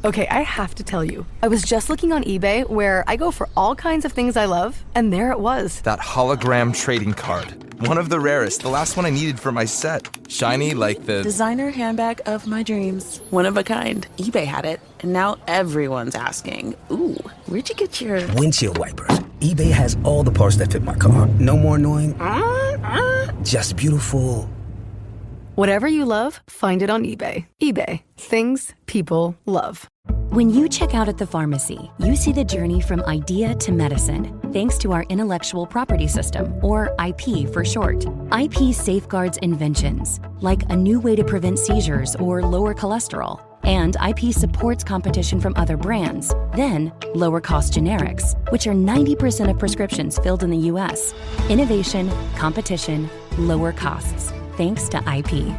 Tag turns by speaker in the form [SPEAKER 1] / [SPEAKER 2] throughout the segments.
[SPEAKER 1] Okay, I have to tell you, I was just looking on eBay where I go for all kinds of things I love, and there it was.
[SPEAKER 2] That hologram trading card. One of the rarest, the last one I needed for my set. Shiny like the
[SPEAKER 3] designer handbag of my dreams. One of a kind. eBay had it, and now everyone's asking, ooh, where'd you get your
[SPEAKER 4] windshield wipers? eBay has all the parts that fit my car. No more annoying, just beautiful.
[SPEAKER 1] Whatever you love, find it on eBay. eBay, things people love.
[SPEAKER 5] When you check out at the pharmacy, you see the journey from idea to medicine, thanks to our intellectual property system, or IP for short. IP safeguards inventions, like a new way to prevent seizures or lower cholesterol. And IP supports competition from other brands, then lower cost generics, which are 90% of prescriptions filled in the US. Innovation, competition, lower costs, thanks to IP.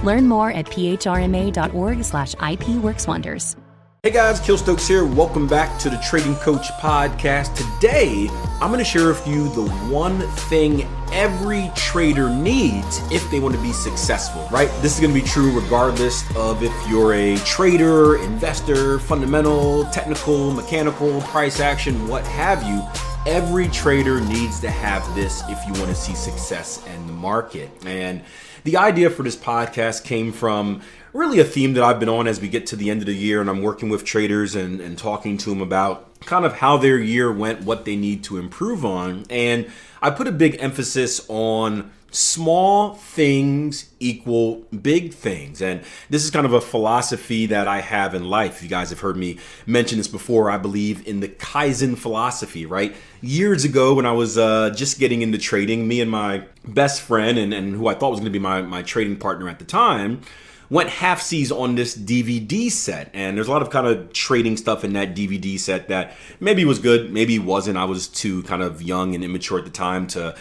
[SPEAKER 5] Learn more at phrma.org/IP works wonders.
[SPEAKER 6] Hey guys, Akil Stokes here. Welcome back to the Trading Coach Podcast. Today, I'm going to share with you the one thing every trader needs if they want to be successful, right? This is going to be true regardless of if you're a trader, investor, fundamental, technical, mechanical, price action, what have you. Every trader needs to have this if you want to see success in the market. And the idea for this podcast came from really a theme that I've been on as we get to the end of the year, and I'm working with traders and talking to them about kind of how their year went, what they need to improve on. And I put a big emphasis on small things equal big things. And this is kind of a philosophy that I have in life. You guys have heard me mention this before. I believe in the Kaizen philosophy, right? Years ago when I was just getting into trading, me and my best friend and who I thought was going to be my trading partner at the time, went half-seas on this DVD set. And there's a lot of kind of trading stuff in that DVD set that maybe was good, maybe wasn't. I was too kind of young and immature at the time to,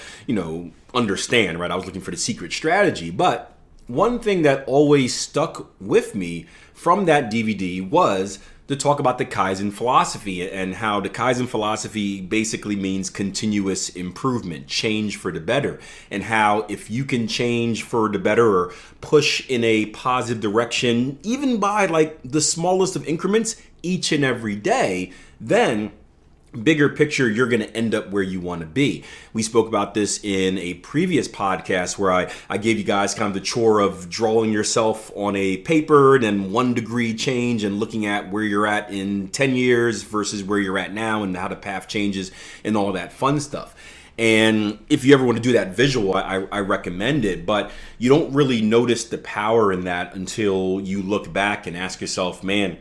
[SPEAKER 6] understand, right? I was looking for the secret strategy. But one thing that always stuck with me from that DVD was to talk about the Kaizen philosophy and how the Kaizen philosophy basically means continuous improvement, change for the better, and how if you can change for the better or push in a positive direction, even by like the smallest of increments each and every day, then bigger picture, you're going to end up where you want to be. We spoke about this in a previous podcast where I gave you guys kind of the chore of drawing yourself on a paper, then 1 degree change and looking at where you're at in 10 years versus where you're at now and how the path changes and all that fun stuff. And if you ever want to do that visual, I recommend it, but you don't really notice the power in that until you look back and ask yourself, man,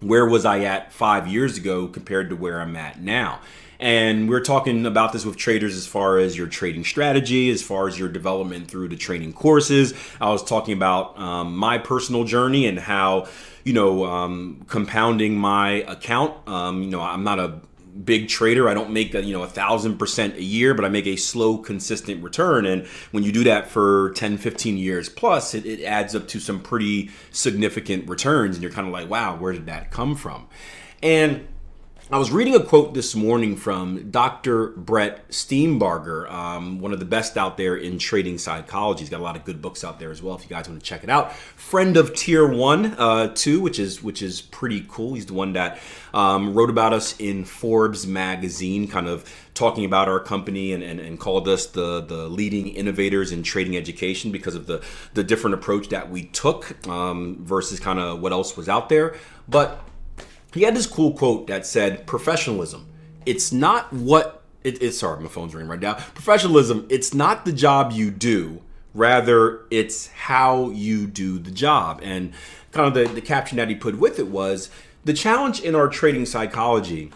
[SPEAKER 6] where was I at 5 years ago compared to where I'm at now? And we're talking about this with traders as far as your trading strategy, as far as your development through the training courses. I was talking about my personal journey and how, compounding my account. I'm not a big trader. I don't make 1,000% a year, but I make a slow, consistent return. And when you do that for 10, 15 years plus, it adds up to some pretty significant returns. And you're kind of like, wow, where did that come from? And I was reading a quote this morning from Dr. Brett Steenbarger, one of the best out there in trading psychology. He's got a lot of good books out there as well if you guys want to check it out. Friend of Tier 1 too, which is pretty cool. He's the one that wrote about us in Forbes magazine, kind of talking about our company and called us the leading innovators in trading education because of the different approach that we took versus kind of what else was out there. But he had this cool quote that said, professionalism, it's not what it's sorry, my phone's ringing right now. Professionalism, it's not the job you do, rather it's how you do the job. And kind of the caption that he put with it was, the challenge in our trading psychology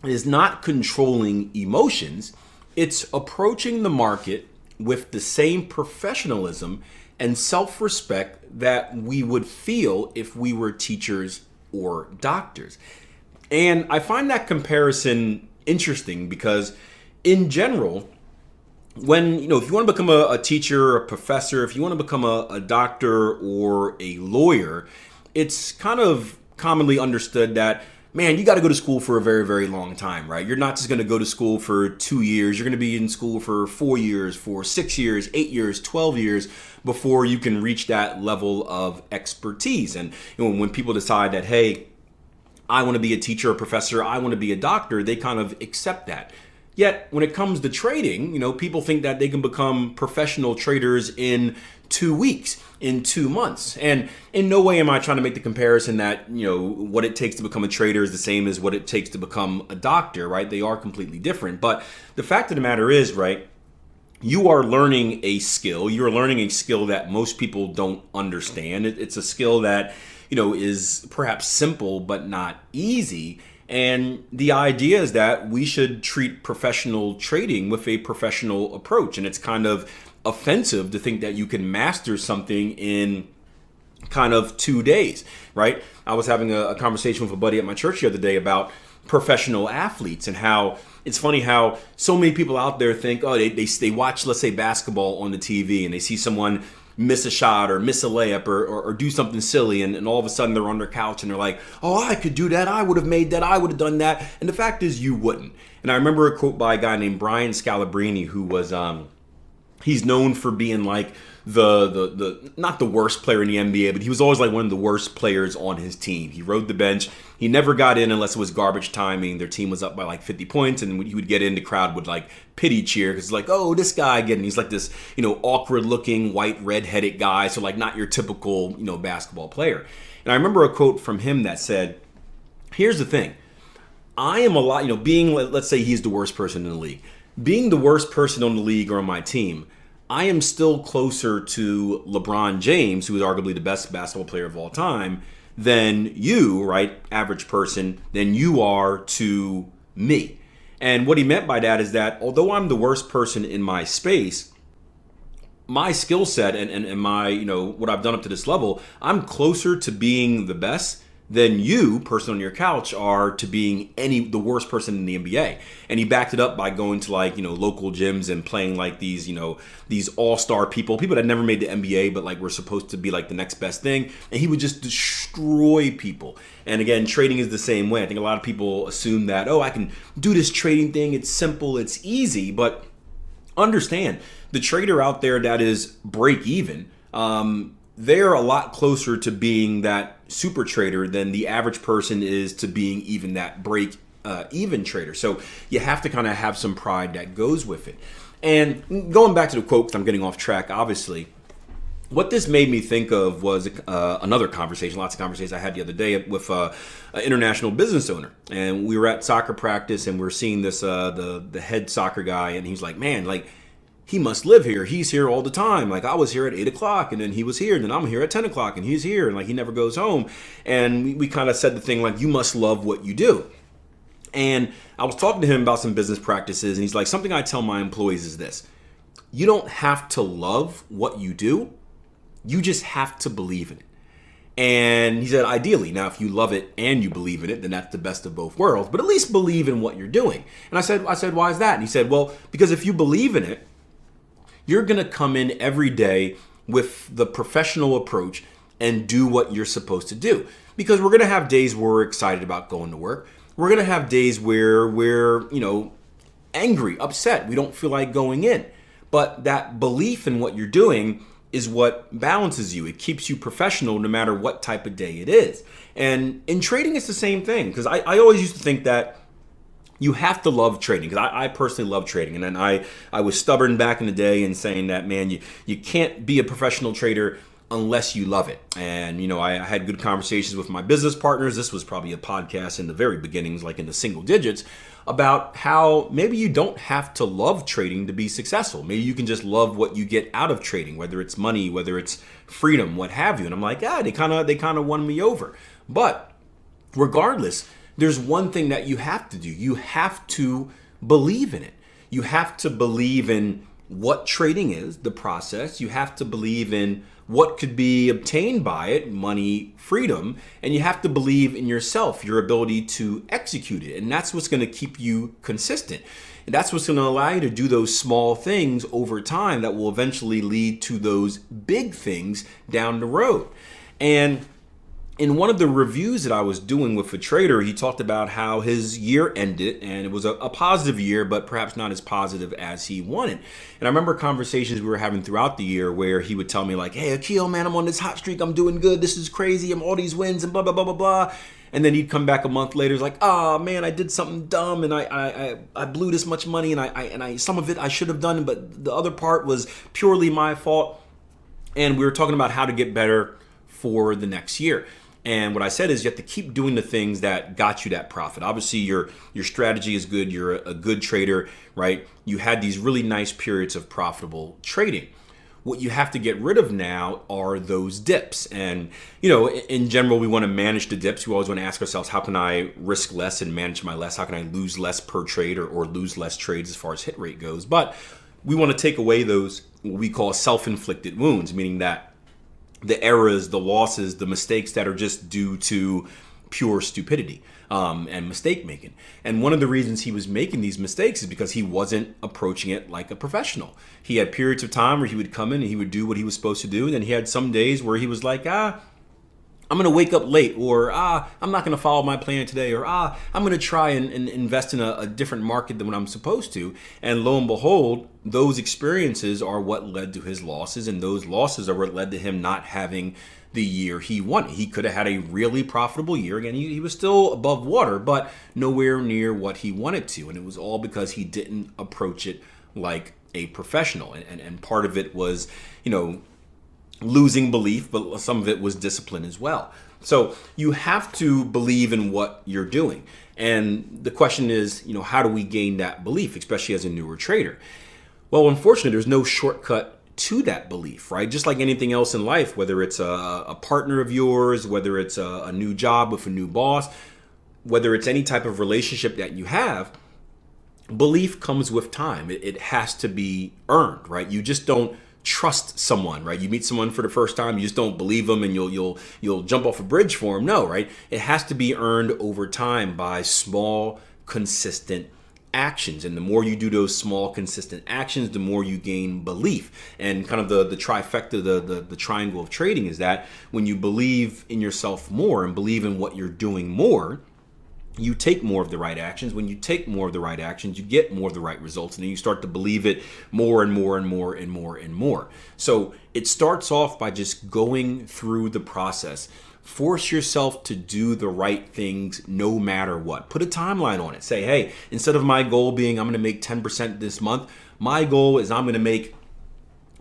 [SPEAKER 6] is not controlling emotions, it's approaching the market with the same professionalism and self-respect that we would feel if we were teachers or doctors. And I find that comparison interesting because in general, when, if you want to become a teacher, a professor, if you want to become a doctor or a lawyer, it's kind of commonly understood that, man, you got to go to school for a very, very long time, right? You're not just going to go to school for 2 years. You're going to be in school for 4 years, for 6 years, 8 years, 12 years before you can reach that level of expertise. And when people decide that, hey, I want to be a teacher, a professor, I want to be a doctor, they kind of accept that. Yet when it comes to trading, people think that they can become professional traders in 2 weeks, in 2 months. And in no way am I trying to make the comparison that, what it takes to become a trader is the same as what it takes to become a doctor, right? They are completely different. But the fact of the matter is, right, you are learning a skill. You're learning a skill that most people don't understand. It's a skill that, is perhaps simple but not easy. And the idea is that we should treat professional trading with a professional approach. And it's kind of offensive to think that you can master something in kind of 2 days, right? I was having a conversation with a buddy at my church the other day about professional athletes and how it's funny how so many people out there think, they watch, let's say, basketball on the TV and they see someone miss a shot or miss a layup or do something silly, and all of a sudden they're on their couch and they're like, oh, I could do that, I would have made that, I would have done that. And the fact is you wouldn't. And I remember a quote by a guy named Brian Scalabrine, who was he's known for being like the not the worst player in the NBA, but he was always like one of the worst players on his team. He rode the bench. He never got in unless it was garbage timing. Their team was up by like 50 points, and when he would get in, the crowd would like pity cheer because it's like, oh, this guy again. He's like this, awkward looking white red-headed guy, so like not your typical, basketball player. And I remember a quote from him that said, "Here's the thing. I am a lot, being, let's say he's the worst person in the league. Being the worst person on the league or on my team, I am still closer to LeBron James, who is arguably the best basketball player of all time, than you, right, average person, than you are to me." And what he meant by that is that although I'm the worst person in my space, my skill set and my, what I've done up to this level, I'm closer to being the best than you, person on your couch, are to being the worst person in the NBA. And he backed it up by going to like, local gyms and playing like these, these all-star people that never made the NBA, but like were supposed to be like the next best thing. And he would just destroy people. And again, trading is the same way. I think a lot of people assume that, I can do this trading thing. It's simple, it's easy. But understand, the trader out there that is break even, they're a lot closer to being that super trader than the average person is to being even that break even trader. So you have to kind of have some pride that goes with it. And going back to the quote, because I'm getting off track, obviously, what this made me think of was another conversation, lots of conversations I had the other day with an international business owner. And we were at soccer practice and we're seeing this, the head soccer guy, and he's like, man, like, he must live here. He's here all the time. Like, I was here at 8 o'clock and then he was here, and then I'm here at 10 o'clock and he's here, and like he never goes home. And we kind of said the thing like, you must love what you do. And I was talking to him about some business practices, and he's like, something I tell my employees is this: you don't have to love what you do. You just have to believe in it. And he said, ideally, now if you love it and you believe in it, then that's the best of both worlds, but at least believe in what you're doing. And I said, why is that? And he said, well, because if you believe in it, you're going to come in every day with the professional approach and do what you're supposed to do. Because we're going to have days where we're excited about going to work. We're going to have days where we're, angry, upset. We don't feel like going in. But that belief in what you're doing is what balances you. It keeps you professional no matter what type of day it is. And in trading, it's the same thing. Because I always used to think that you have to love trading, because I personally love trading. And then I was stubborn back in the day in saying that, man, you can't be a professional trader unless you love it. And, I had good conversations with my business partners. This was probably a podcast in the very beginnings, like in the single digits, about how maybe you don't have to love trading to be successful. Maybe you can just love what you get out of trading, whether it's money, whether it's freedom, what have you. And I'm like, they kind of won me over. But regardless, there's one thing that you have to do. You have to believe in it. You have to believe in what trading is, the process. You have to believe in what could be obtained by it, money, freedom, and you have to believe in yourself, your ability to execute it. And that's what's going to keep you consistent. And that's what's going to allow you to do those small things over time that will eventually lead to those big things down the road. And in one of the reviews that I was doing with a trader, he talked about how his year ended, and it was a positive year, but perhaps not as positive as he wanted. And I remember conversations we were having throughout the year where he would tell me like, hey, Akil, man, I'm on this hot streak. I'm doing good. This is crazy. I'm all these wins and blah, blah, blah, blah, blah. And then he'd come back a month later, it's like, oh man, I did something dumb and I blew this much money and I some of it I should have done, but the other part was purely my fault. And we were talking about how to get better for the next year. And what I said is you have to keep doing the things that got you that profit. Obviously, your strategy is good. You're a good trader, right? You had these really nice periods of profitable trading. What you have to get rid of now are those dips. And, in general, we want to manage the dips. We always want to ask ourselves, how can I risk less and manage my less? How can I lose less per trade or lose less trades as far as hit rate goes? But we want to take away those, what we call self-inflicted wounds, meaning that the errors, the losses, the mistakes that are just due to pure stupidity and mistake making. And one of the reasons he was making these mistakes is because he wasn't approaching it like a professional. He had periods of time where he would come in and he would do what he was supposed to do. And then he had some days where he was like, I'm going to wake up late, or I'm not going to follow my plan today, or I'm going to try and invest in a different market than what I'm supposed to. And lo and behold, those experiences are what led to his losses, and those losses are what led to him not having the year he wanted. He could have had a really profitable year. Again, he was still above water, but nowhere near what he wanted to. And it was all because he didn't approach it like a professional. And part of it was, losing belief, but some of it was discipline as well. So you have to believe in what you're doing. And the question is, how do we gain that belief, especially as a newer trader? Well, unfortunately, there's no shortcut to that belief, right? Just like anything else in life, whether it's a partner of yours, whether it's a new job with a new boss, whether it's any type of relationship that you have, belief comes with time. It has to be earned, right? You just don't trust someone, right? You meet someone for the first time, you just don't believe them and you'll jump off a bridge for them. No, right? It has to be earned over time by small, consistent actions. And the more you do those small, consistent actions, the more you gain belief. And kind of the trifecta, the triangle of trading is that when you believe in yourself more and believe in what you're doing more, you take more of the right actions. When you take more of the right actions, you get more of the right results. And then you start to believe it more and more and more and more and more. So it starts off by just going through the process. Force yourself to do the right things no matter what. Put a timeline on it. Say, hey, instead of my goal being I'm going to make 10% this month, my goal is I'm going to make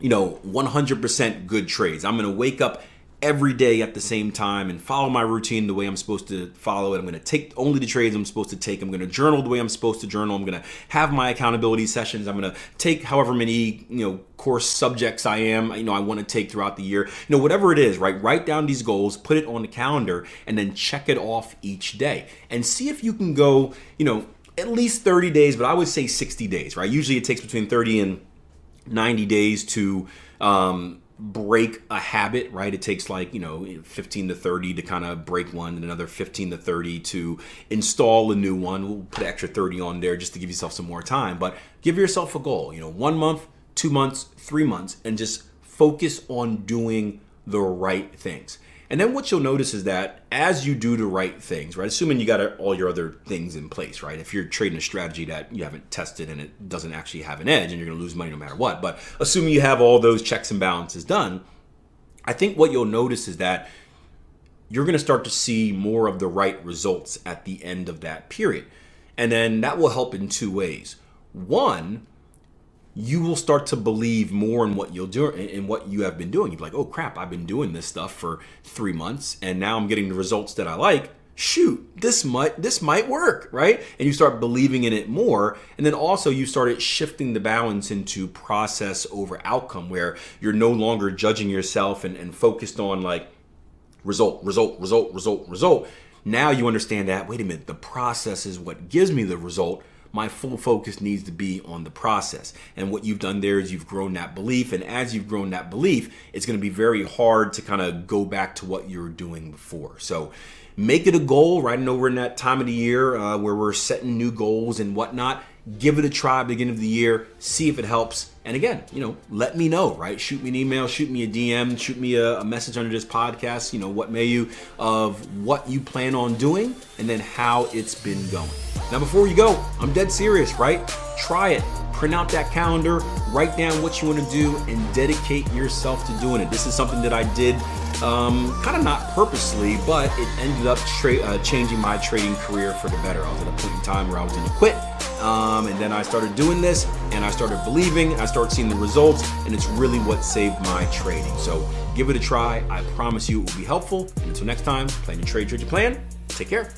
[SPEAKER 6] 100% good trades. I'm going to wake up every day at the same time and follow my routine the way I'm supposed to follow it. I'm going to take only the trades I'm supposed to take. I'm going to journal the way I'm supposed to journal. I'm going to have my accountability sessions. I'm going to take however many, course subjects I want to take throughout the year. Whatever it is, right? Write down these goals, put it on the calendar, and then check it off each day and see if you can go, at least 30 days, but I would say 60 days, right? Usually it takes between 30 and 90 days to, break a habit, right? It takes 15 to 30 to kind of break one, and another 15 to 30 to install a new one. We'll put an extra 30 on there just to give yourself some more time, but give yourself a goal, 1 month, 2 months, 3 months, and just focus on doing the right things. And then what you'll notice is that as you do the right things, right, assuming you got all your other things in place, right, if you're trading a strategy that you haven't tested and it doesn't actually have an edge and you're going to lose money no matter what, but assuming you have all those checks and balances done, I think what you'll notice is that you're going to start to see more of the right results at the end of that period. And then that will help in two ways. One, you will start to believe more in what you'll do and what you have been doing. You'll be like, oh crap, I've been doing this stuff for 3 months and now I'm getting the results that I like. Shoot, this might work, right? And you start believing in it more. And then also you started shifting the balance into process over outcome, where you're no longer judging yourself and focused on result. Now you understand that, wait a minute, the process is what gives me the result. My full focus needs to be on the process. And what you've done there is you've grown that belief. And as you've grown that belief, it's going to be very hard to kind of go back to what you were doing before. So make it a goal, right? I know we're in that time of the year where we're setting new goals and whatnot. Give it a try at the beginning of the year. See if it helps. And again, let me know, right? Shoot me an email, shoot me a DM, shoot me a message under this podcast, what may you, of what you plan on doing and then how it's been going. Now, before you go, I'm dead serious, right? Try it. Print out that calendar, write down what you want to do, and dedicate yourself to doing it. This is something that I did kind of not purposely, but it ended up changing my trading career for the better. I was at a point in time where I was going to quit. And then I started doing this, and I started believing, I started seeing the results, and it's really what saved my trading. So give it a try. I promise you it will be helpful. And until next time, plan your trade, trade your plan. Take care.